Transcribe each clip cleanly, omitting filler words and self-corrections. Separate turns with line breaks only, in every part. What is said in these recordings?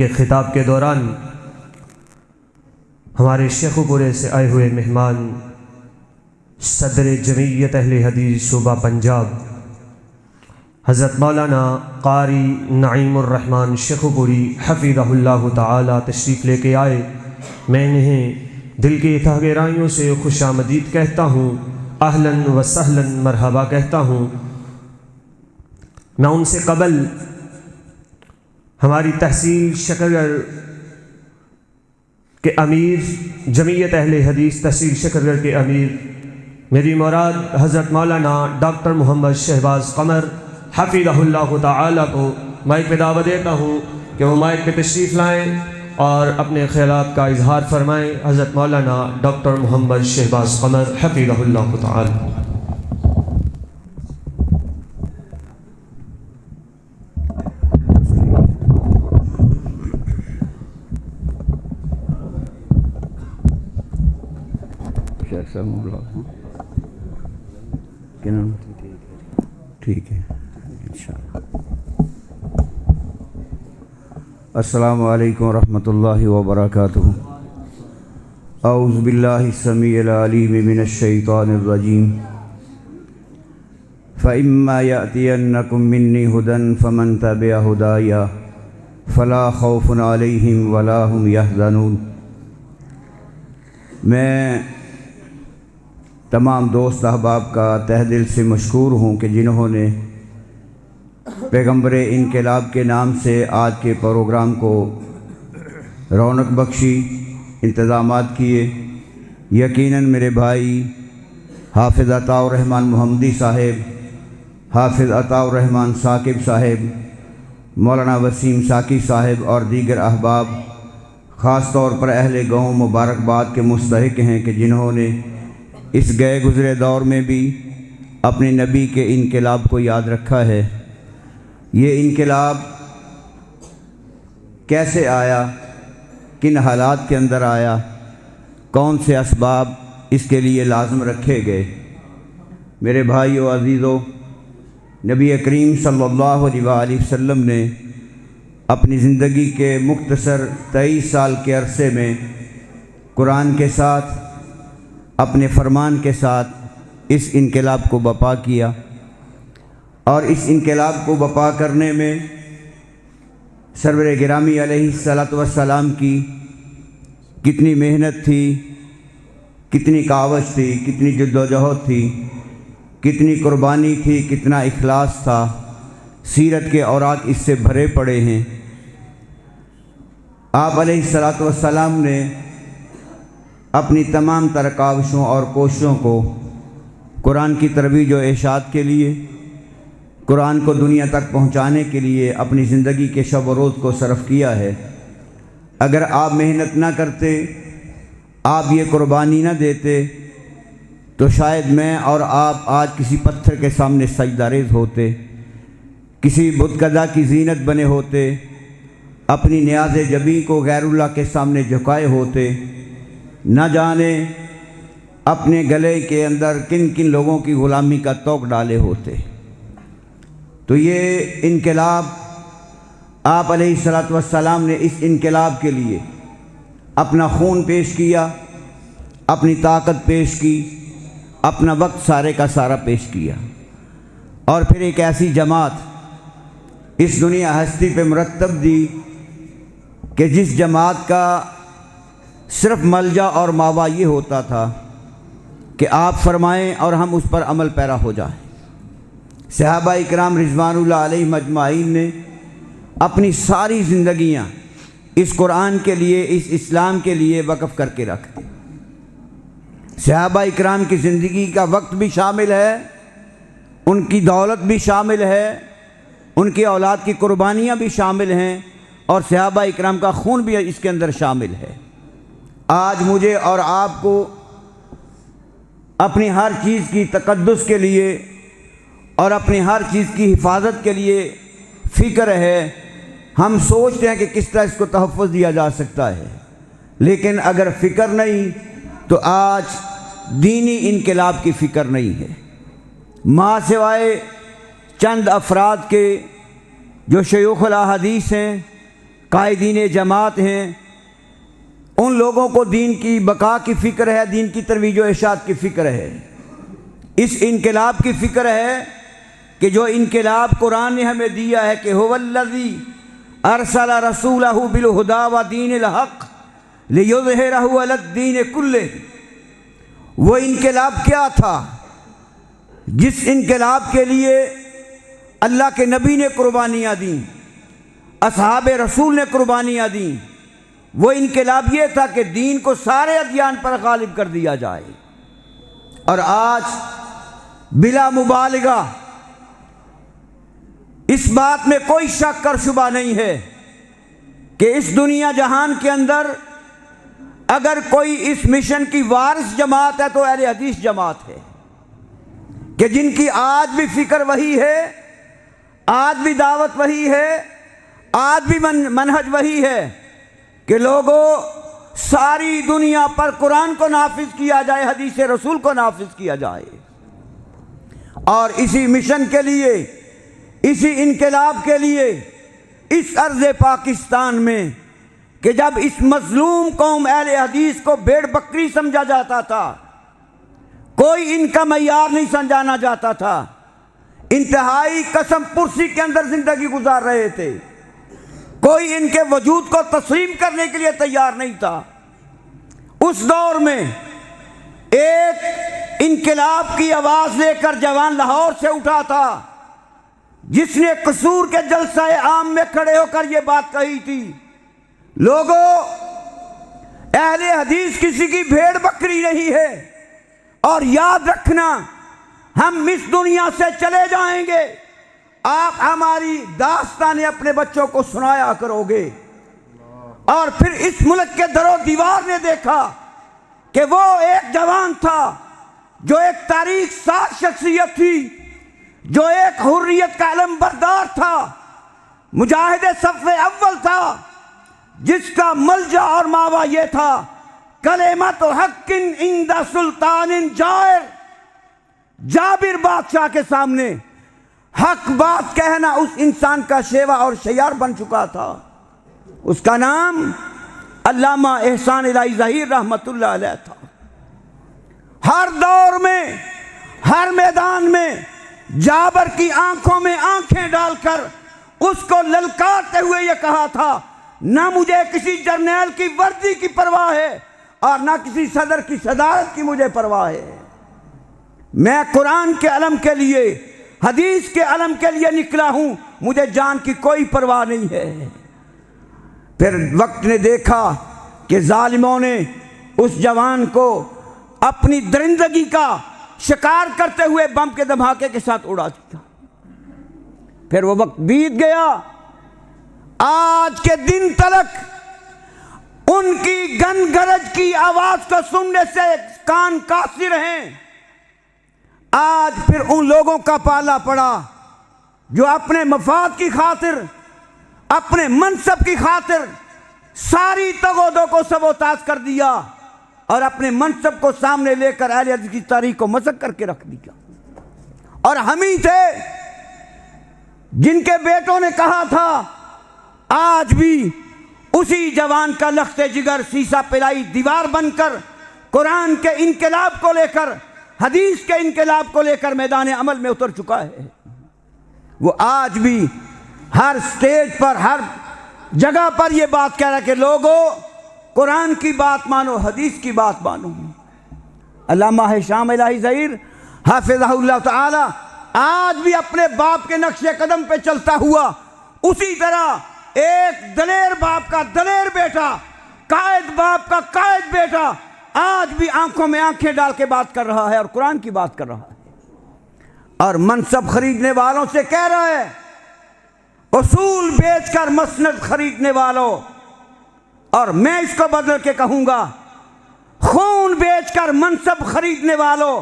کے خطاب کے دوران ہمارے شیخ پورے سے آئے ہوئے مہمان صدر جمعیت اہل حدیث صوبہ پنجاب حضرت مولانا قاری نعیم الرحمن شیخ پوری حفظہ اللہ تعالی تشریف لے کے آئے۔ میں انہیں دل کی تہ گہرائیوں سے خوش آمدید کہتا ہوں، اہلاً و سہلاً مرحبا کہتا ہوں۔ میں ان سے قبل ہماری تحصیل شکرگڑھ کے امیر، جمعیت اہل حدیث تحصیل شکرگڑھ کے امیر میری مراد حضرت مولانا ڈاکٹر محمد شہباز قمر حفظہ اللہ تعالی کو مائک پہ دعوت دیتا ہوں کہ وہ مائک پہ تشریف لائیں اور اپنے خیالات کا اظہار فرمائیں۔ حضرت مولانا ڈاکٹر محمد شہباز قمر حفظہ اللہ تعالی۔
ٹھیک ہے انشاءاللہ۔ السلام علیکم ورحمۃ اللہ وبرکاتہ۔ اعوذ باللہ السمیع العلیم من الشیطان الرجیم۔ فإما یأتینکم منی ھدی فمن تبع ھدای فلا خوف علیہم ولا ھم یحزنون۔ میں تمام دوست احباب کا تہ دل سے مشکور ہوں کہ جنہوں نے پیغمبر انقلاب کے نام سے آج کے پروگرام کو رونق بخشی، انتظامات کیے۔ یقیناً میرے بھائی حافظ عطاء الرحمن محمدی صاحب، حافظ عطاء الرحمن ثاقب صاحب، مولانا وسیم ساکی صاحب اور دیگر احباب خاص طور پر اہل گاؤں مبارکباد کے مستحق ہیں کہ جنہوں نے اس گئے گزرے دور میں بھی اپنے نبی کے انقلاب کو یاد رکھا ہے۔ یہ انقلاب کیسے آیا، کن حالات کے اندر آیا، کون سے اسباب اس کے لیے لازم رکھے گئے؟ میرے بھائیو عزیزو، نبی کریم صلی اللہ علیہ وآلہ وسلم نے اپنی زندگی کے مختصر 23 سال کے عرصے میں قرآن کے ساتھ، اپنے فرمان کے ساتھ اس انقلاب کو بپا کیا، اور اس انقلاب کو بپا کرنے میں سرور گرامی علیہ الصلاۃ والسلام کی کتنی محنت تھی، کتنی کاوش تھی، کتنی جد و جہد تھی، کتنی قربانی تھی، کتنا اخلاص تھا۔ سیرت کے اوراق اس سے بھرے پڑے ہیں۔ آپ علیہ الصلاۃ والسلام نے اپنی تمام تر کاوشوں اور کوششوں کو قرآن کی ترویج و ارشاد کے لیے، قرآن کو دنیا تک پہنچانے کے لیے اپنی زندگی کے شب و روز کو صرف کیا ہے۔ اگر آپ محنت نہ کرتے، آپ یہ قربانی نہ دیتے، تو شاید میں اور آپ آج کسی پتھر کے سامنے سجدہ ریز ہوتے، کسی بت قدا کی زینت بنے ہوتے، اپنی نیاز جبیں کو غیر اللہ کے سامنے جھکائے ہوتے، نہ جانے اپنے گلے کے اندر کن کن لوگوں کی غلامی کا طوق ڈالے ہوتے۔ تو یہ انقلاب، آپ علیہ الصلاۃ والسلام نے اس انقلاب کے لیے اپنا خون پیش کیا، اپنی طاقت پیش کی، اپنا وقت سارے کا سارا پیش کیا، اور پھر ایک ایسی جماعت اس دنیا ہستی پہ مرتب دی کہ جس جماعت کا صرف ملجا اور ماوا یہ ہوتا تھا کہ آپ فرمائیں اور ہم اس پر عمل پیرا ہو جائیں۔ صحابہ اکرام رضوان اللہ علیہم اجمعین نے اپنی ساری زندگیاں اس قرآن کے لیے، اس اسلام کے لیے وقف کر کے رکھ دی۔ صحابہ اکرام کی زندگی کا وقت بھی شامل ہے، ان کی دولت بھی شامل ہے، ان کی اولاد کی قربانیاں بھی شامل ہیں، اور صحابہ اکرام کا خون بھی اس کے اندر شامل ہے۔ آج مجھے اور آپ کو اپنی ہر چیز کی تقدس کے لیے اور اپنی ہر چیز کی حفاظت کے لیے فکر ہے۔ ہم سوچتے ہیں کہ کس طرح اس کو تحفظ دیا جا سکتا ہے، لیکن اگر فکر نہیں تو آج دینی انقلاب کی فکر نہیں ہے۔ ماں سوائے چند افراد کے جو شیوخ الاحادیث ہیں، قائدین جماعت ہیں، ان لوگوں کو دین کی بقا کی فکر ہے، دین کی ترویج و ارشاد کی فکر ہے، اس انقلاب کی فکر ہے کہ جو انقلاب قرآن نے ہمیں دیا ہے کہ هو الذی ارسل رسولہ بالہدی ودین الحق لیظہرہ علی الدین کلہ، وہ انقلاب کیا تھا جس انقلاب کے لیے اللہ کے نبی نے قربانیاں دیں، اصحاب رسول نے قربانیاں دیں؟ وہ انقلاب یہ تھا کہ دین کو سارے ادیان پر غالب کر دیا جائے۔ اور آج بلا مبالغہ اس بات میں کوئی شک اور شبہ نہیں ہے کہ اس دنیا جہان کے اندر اگر کوئی اس مشن کی وارث جماعت ہے تو اہل حدیث جماعت ہے، کہ جن کی آج بھی فکر وہی ہے، آج بھی دعوت وہی ہے، آج بھی منہج وہی ہے کہ لوگوں ساری دنیا پر قرآن کو نافذ کیا جائے، حدیث رسول کو نافذ کیا جائے۔ اور اسی مشن کے لیے، اسی انقلاب کے لیے اس ارض پاکستان میں کہ جب اس مظلوم قوم اہل حدیث کو بھیڑ بکری سمجھا جاتا تھا، کوئی ان کا معیار نہیں سمجھانا جاتا تھا، انتہائی قسم پرسی کے اندر زندگی گزار رہے تھے، کوئی ان کے وجود کو تسلیم کرنے کے لیے تیار نہیں تھا، اس دور میں ایک انقلاب کی آواز لے کر جوان لاہور سے اٹھا تھا، جس نے قصور کے جلسہ عام میں کھڑے ہو کر یہ بات کہی تھی، لوگوں اہل حدیث کسی کی بھیڑ بکری نہیں ہے، اور یاد رکھنا ہم اس دنیا سے چلے جائیں گے، آپ ہماری داستانیں اپنے بچوں کو سنایا کرو گے۔ اور پھر اس ملک کے در و دیوار نے دیکھا کہ وہ ایک جوان تھا جو ایک تاریخ ساز شخصیت تھی، جو ایک حریت کا علم بردار تھا، مجاہد صف اول تھا، جس کا ملجا اور ماوا یہ تھا کلمت حق عند سلطان جائر، جابر بادشاہ کے سامنے حق بات کہنا اس انسان کا شیوا اور شیار بن چکا تھا۔ اس کا نام علامہ احسان الہی ظہیر رحمت اللہ علیہ تھا۔ ہر دور میں، ہر میدان میں جابر کی آنکھوں میں آنکھیں ڈال کر اس کو للکارتے ہوئے یہ کہا تھا، نہ مجھے کسی جرنیل کی وردی کی پرواہ ہے اور نہ کسی صدر کی صدارت کی مجھے پرواہ ہے، میں قرآن کے علم کے لیے، حدیث کے علم کے لیے نکلا ہوں، مجھے جان کی کوئی پرواہ نہیں ہے۔ پھر وقت نے دیکھا کہ ظالموں نے اس جوان کو اپنی درندگی کا شکار کرتے ہوئے بم کے دھماکے کے ساتھ اڑا دیا۔ پھر وہ وقت بیت گیا، آج کے دن تلک ان کی گن گرج کی آواز کو سننے سے کان قاصر ہیں۔ آج پھر ان لوگوں کا پالا پڑا جو اپنے مفاد کی خاطر، اپنے منصب کی خاطر ساری تگودوں کو سبوتاژ کر دیا اور اپنے منصب کو سامنے لے کر اہل حدیث کی تاریخ کو مسخ کر کے رکھ دیا۔ اور ہم ہی تھے جن کے بیٹوں نے کہا تھا، آج بھی اسی جوان کا لخت جگر سیسا پلائی دیوار بن کر قرآن کے انقلاب کو لے کر، حدیث کے انقلاب کو لے کر میدان عمل میں اتر چکا ہے۔ وہ آج بھی ہر سٹیج پر، ہر جگہ پر یہ بات کہہ رہا ہے کہ لوگوں قرآن کی بات مانو، حدیث کی بات مانو۔ علامہ احسان الہی ظہیر حافظہ اللہ تعالی آج بھی اپنے باپ کے نقش قدم پہ چلتا ہوا اسی طرح ایک دلیر باپ کا دلیر بیٹا، قائد باپ کا قائد بیٹا آج بھی آنکھوں میں آنکھیں ڈال کے بات کر رہا ہے اور قرآن کی بات کر رہا ہے، اور منصب خریدنے والوں سے کہہ رہا ہے، اصول بیچ کر مسند خریدنے والوں، اور میں اس کو بدل کے کہوں گا، خون بیچ کر منصب خریدنے والوں،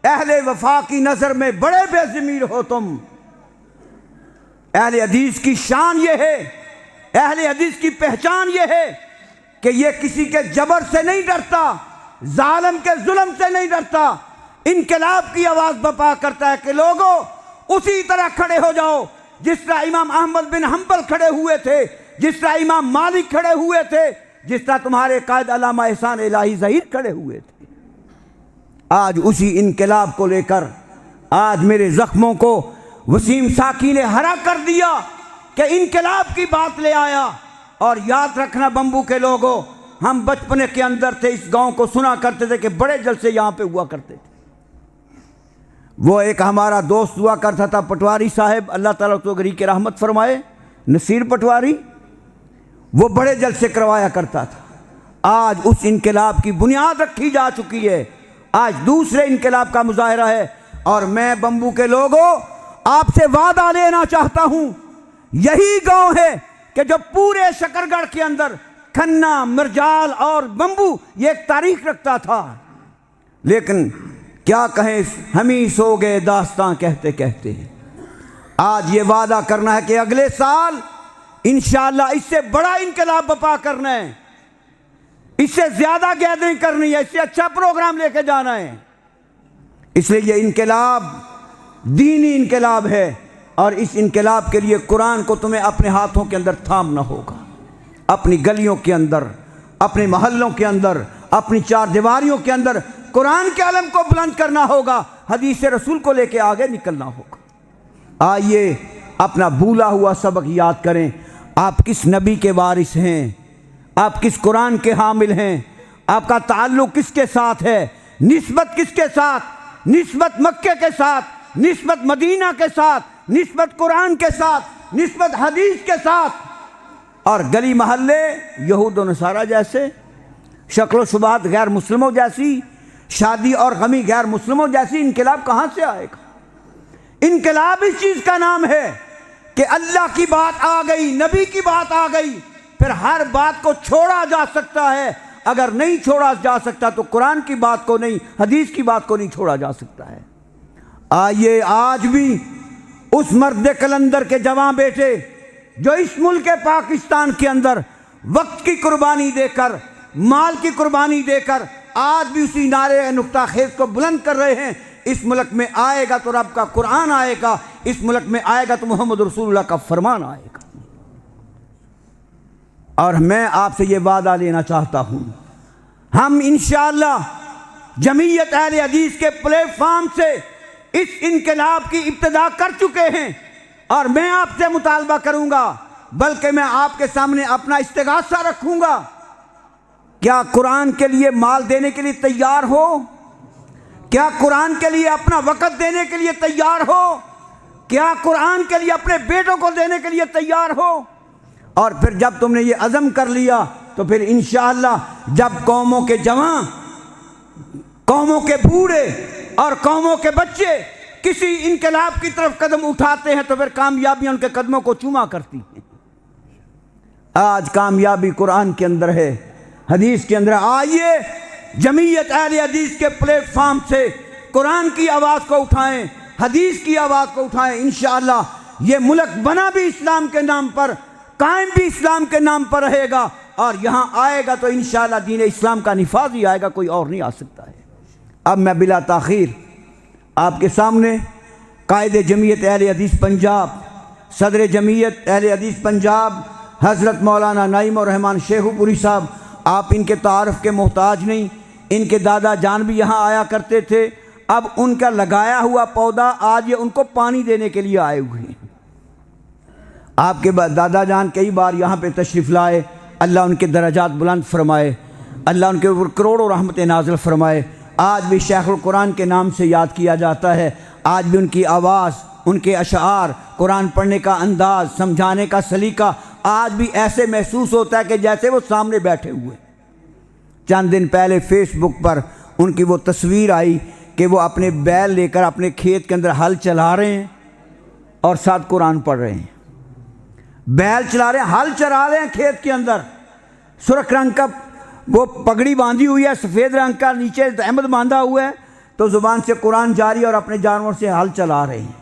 اہل وفا کی نظر میں بڑے بے ضمیر ہو تم۔ اہل حدیث کی شان یہ ہے، اہل حدیث کی پہچان یہ ہے کہ یہ کسی کے جبر سے نہیں ڈرتا، ظالم کے ظلم سے نہیں ڈرتا، انقلاب کی آواز بپا کرتا ہے کہ لوگوں اسی طرح کھڑے ہو جاؤ جس طرح امام احمد بن حنبل کھڑے ہوئے تھے جس طرح امام مالک کھڑے ہوئے تھے، جس طرح تمہارے قائد علامہ احسان الہی ظہیر کھڑے ہوئے تھے۔ آج اسی انقلاب کو لے کر آج میرے زخموں کو وسیم ساکی نے ہرا کر دیا کہ انقلاب کی بات لے آیا۔ اور یاد رکھنا بمبو کے لوگوں، ہم بچپنے کے اندر تھے، اس گاؤں کو سنا کرتے تھے کہ بڑے جلسے یہاں پہ ہوا کرتے تھے۔ وہ ایک ہمارا دوست ہوا کرتا تھا پٹواری صاحب، اللہ تعالیٰ تو غریق رحمت فرمائے، نصیر پٹواری، وہ بڑے جلسے کروایا کرتا تھا۔ آج اس انقلاب کی بنیاد رکھی جا چکی ہے، آج دوسرے انقلاب کا مظاہرہ ہے۔ اور میں بمبو کے لوگوں آپ سے وعدہ لینا چاہتا ہوں، یہی گاؤں ہے کہ جو پورے شکرگڑھ کے اندر کھنہ، مرجال اور بمبو یہ ایک تاریخ رکھتا تھا، لیکن کیا کہیں، ہم ہی سو گئے داستاں کہتے کہتے۔ آج یہ وعدہ کرنا ہے کہ اگلے سال انشاءاللہ اس سے بڑا انقلاب بپا کرنا ہے، اس سے زیادہ گیدرنگ کرنی ہے، اس سے اچھا پروگرام لے کے جانا ہے۔ اس لیے یہ انقلاب دینی انقلاب ہے، اور اس انقلاب کے لیے قرآن کو تمہیں اپنے ہاتھوں کے اندر تھامنا ہوگا، اپنی گلیوں کے اندر، اپنے محلوں کے اندر، اپنی چار دیواریوں کے اندر قرآن کے علم کو بلند کرنا ہوگا، حدیث رسول کو لے کے آگے نکلنا ہوگا۔ آئیے اپنا بھولا ہوا سبق یاد کریں، آپ کس نبی کے وارث ہیں، آپ کس قرآن کے حامل ہیں، آپ کا تعلق کس کے ساتھ ہے، نسبت کس کے ساتھ، نسبت مکے کے ساتھ، نسبت مدینہ کے ساتھ، نسبت قرآن کے ساتھ، نسبت حدیث کے ساتھ۔ اور گلی محلے یہود و نصارہ جیسے، شکل و شبہات غیر مسلموں جیسی، شادی اور غمی غیر مسلموں جیسی، انقلاب کہاں سے آئے گا؟ انقلاب اس چیز کا نام ہے کہ اللہ کی بات آ گئی، نبی کی بات آ گئی، پھر ہر بات کو چھوڑا جا سکتا ہے، اگر نہیں چھوڑا جا سکتا تو قرآن کی بات کو نہیں، حدیث کی بات کو نہیں چھوڑا جا سکتا ہے۔ آئیے آج بھی اس مرد کلندر کے جوان بیٹے جو اس ملک پاکستان کے اندر وقت کی قربانی دے کر، مال کی قربانی دے کر آج بھی اسی نعرے نقطہ خیز کو بلند کر رہے ہیں، اس ملک میں آئے گا تو رب کا قرآن آئے گا، اس ملک میں آئے گا تو محمد رسول اللہ کا فرمان آئے گا۔ اور میں آپ سے یہ وعدہ لینا چاہتا ہوں، ہم انشاءاللہ جمعیت اہل حدیث کے پلیٹ فارم سے اس انقلاب کی ابتدا کر چکے ہیں، اور میں آپ سے مطالبہ کروں گا، بلکہ میں آپ کے سامنے اپنا استغاثہ رکھوں گا، کیا قرآن کے لیے مال دینے کے لیے تیار ہو؟ کیا قرآن کے لیے اپنا وقت دینے کے لیے تیار ہو؟ کیا قرآن کے لیے اپنے بیٹوں کو دینے کے لیے تیار ہو؟ اور پھر جب تم نے یہ عزم کر لیا تو پھر انشاءاللہ جب قوموں کے جوان، قوموں کے بوڑھے اور قوموں کے بچے کسی انقلاب کی طرف قدم اٹھاتے ہیں تو پھر کامیابیاں ان کے قدموں کو چوما کرتی ہیں۔ آج کامیابی قرآن کے اندر ہے، حدیث کے اندر۔ آئیے جمعیت اہل حدیث کے پلیٹ فارم سے قرآن کی آواز کو اٹھائیں، حدیث کی آواز کو اٹھائیں۔ انشاءاللہ یہ ملک بنا بھی اسلام کے نام پر، قائم بھی اسلام کے نام پر رہے گا، اور یہاں آئے گا تو انشاءاللہ دین اسلام کا نفاذ ہی آئے گا، کوئی اور نہیں آ سکتا ہے۔ اب میں بلا تاخیر آپ کے سامنے قائد جمعیت اہل حدیث پنجاب، صدر جمعیت اہل حدیث پنجاب حضرت مولانا نعیم الرحمن شیخو پوری صاحب، آپ ان کے تعارف کے محتاج نہیں، ان کے دادا جان بھی یہاں آیا کرتے تھے، اب ان کا لگایا ہوا پودا آج یہ ان کو پانی دینے کے لیے آئے ہوئے ہیں۔ آپ کے دادا جان کئی بار یہاں پہ تشریف لائے، اللہ ان کے درجات بلند فرمائے، اللہ ان کے اوپر کروڑوں رحمت نازل فرمائے۔ آج بھی شیخ القرآن کے نام سے یاد کیا جاتا ہے، آج بھی ان کی آواز، ان کے اشعار، قرآن پڑھنے کا انداز، سمجھانے کا سلیقہ آج بھی ایسے محسوس ہوتا ہے کہ جیسے وہ سامنے بیٹھے ہوئے۔ چند دن پہلے فیس بک پر ان کی وہ تصویر آئی کہ وہ اپنے بیل لے کر اپنے کھیت کے اندر ہل چلا رہے ہیں اور ساتھ قرآن پڑھ رہے ہیں۔ بیل چلا رہے ہیں، ہل چلا رہے ہیں کھیت کے اندر، سرخ رنگ کا وہ پگڑی باندھی ہوئی ہے، سفید رنگ کا نیچے احمد باندھا ہوا ہے، تو زبان سے قرآن جاری اور اپنے جانور سے ہل چلا رہے ہیں۔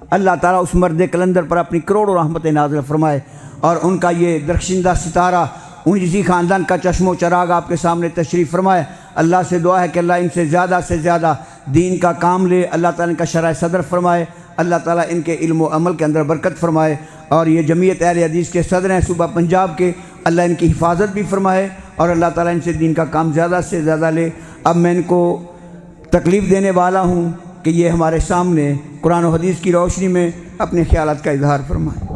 اللہ تعالیٰ اس مرد کلندر پر اپنی کروڑوں رحمت نازل فرمائے، اور ان کا یہ درخشندہ ستارہ، ان اسی خاندان کا چشم و چراغ آپ کے سامنے تشریف فرمائے۔ اللہ سے دعا ہے کہ اللہ ان سے زیادہ دین کا کام لے، اللہ تعالیٰ ان کا شرح صدر فرمائے، اللہ تعالیٰ ان کے علم و عمل کے اندر برکت فرمائے، اور یہ جمعیت اہل حدیث کے صدر ہیں صوبہ پنجاب کے، اللہ ان کی حفاظت بھی فرمائے اور اللہ تعالیٰ ان سے دین کا کام زیادہ سے زیادہ لے۔ اب میں ان کو تکلیف دینے والا ہوں کہ یہ ہمارے سامنے قرآن و حدیث کی روشنی میں اپنے خیالات کا اظہار فرمائیں۔